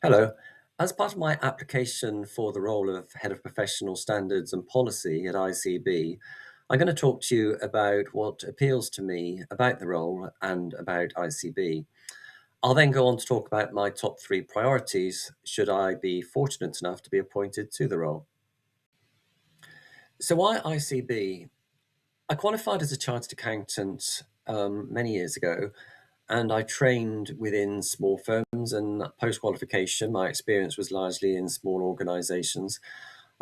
Hello. As part of my application for the role of Head of Professional Standards and Policy at ICB, I'm going to talk to you about what appeals to me about the role and about ICB. I'll then go on to talk about my top three priorities should I be fortunate enough to be appointed to the role. So, why ICB? I qualified as a chartered accountant many years ago, and I trained within small firms. And post qualification, my experience was largely in small organizations.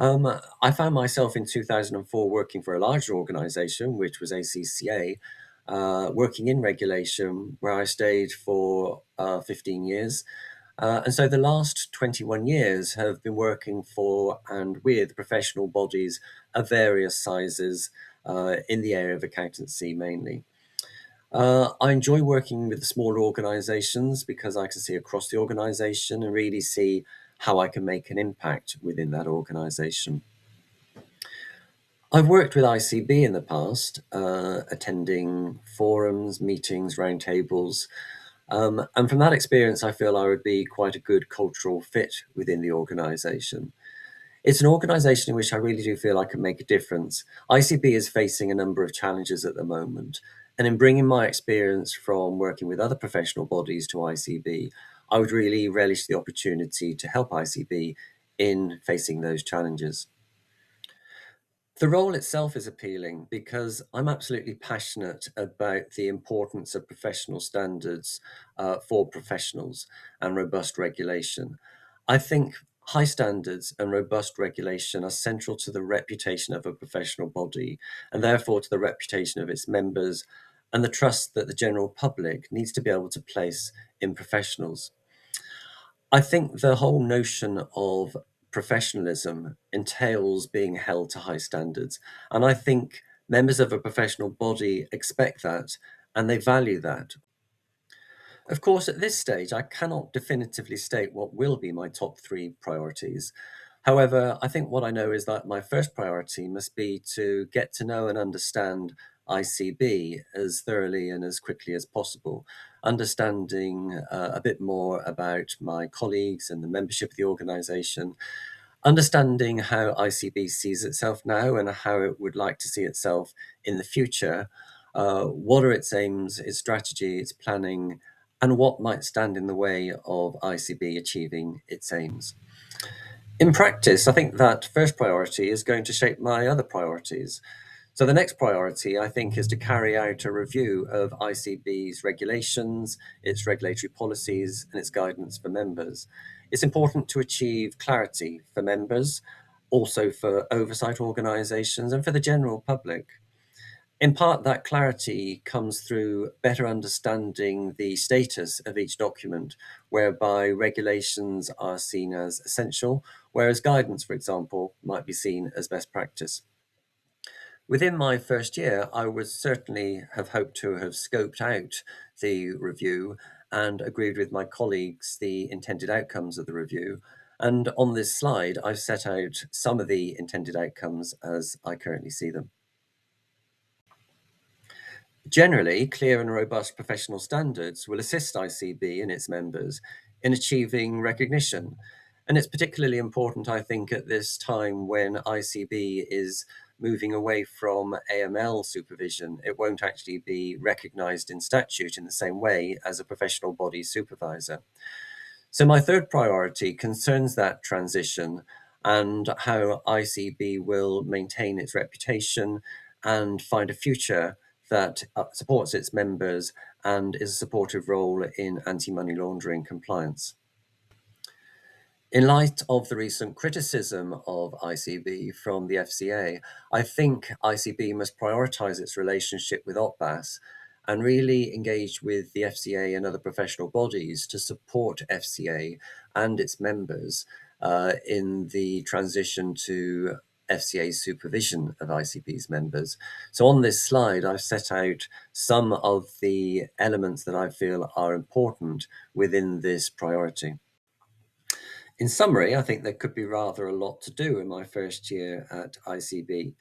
I found myself in 2004 working for a larger organization, which was ACCA, working in regulation, where I stayed for 15 years. And so the last 21 years have been working for and with professional bodies of various sizes in the area of accountancy mainly. I enjoy working with the smaller organizations because I can see across the organization and really see how I can make an impact within that organization. I've worked with ICB in the past, attending forums, meetings, roundtables, and from that experience, I feel I would be quite a good cultural fit within the organization. It's an organization in which I really do feel I can make a difference. ICB is facing a number of challenges at the moment. And in bringing my experience from working with other professional bodies to ICB, I would really relish the opportunity to help ICB in facing those challenges. The role itself is appealing because I'm absolutely passionate about the importance of professional standards for professionals and robust regulation. I think high standards and robust regulation are central to the reputation of a professional body and therefore to the reputation of its members and the trust that the general public needs to be able to place in professionals. I think the whole notion of professionalism entails being held to high standards. And I think members of a professional body expect that and they value that. Of course, at this stage, I cannot definitively state what will be my top three priorities. However, I think what I know is that my first priority must be to get to know and understand ICB as thoroughly and as quickly as possible, understanding a bit more about my colleagues and the membership of the organization, understanding how ICB sees itself now and how it would like to see itself in the future. What are its aims, its strategy, its planning, and what might stand in the way of ICB achieving its aims? In practice, I think that first priority is going to shape my other priorities. So the next priority, I think, is to carry out a review of ICB's regulations, its regulatory policies, and its guidance for members. It's important to achieve clarity for members, also for oversight organisations, and for the general public. In part, that clarity comes through better understanding the status of each document, whereby regulations are seen as essential, whereas guidance, for example, might be seen as best practice. Within my first year, I would certainly have hoped to have scoped out the review and agreed with my colleagues the intended outcomes of the review. And on this slide, I've set out some of the intended outcomes as I currently see them. Generally, clear and robust professional standards will assist ICB and its members in achieving recognition. And it's particularly important, I think, at this time when ICB is moving away from AML supervision. It won't actually be recognized in statute in the same way as a professional body supervisor. So, my third priority concerns that transition and how ICB will maintain its reputation and find a future that supports its members and is a supportive role in anti-money laundering compliance. In light of the recent criticism of ICB from the FCA, I think ICB must prioritise its relationship with OPBAS and really engage with the FCA and other professional bodies to support FCA and its members in the transition to FCA supervision of ICB's members. So on this slide, I've set out some of the elements that I feel are important within this priority. In summary, I think there could be rather a lot to do in my first year at ICB.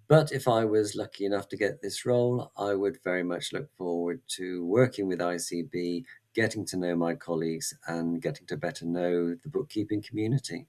But if I was lucky enough to get this role, I would very much look forward to working with ICB getting to know my colleagues and getting to better know the bookkeeping community.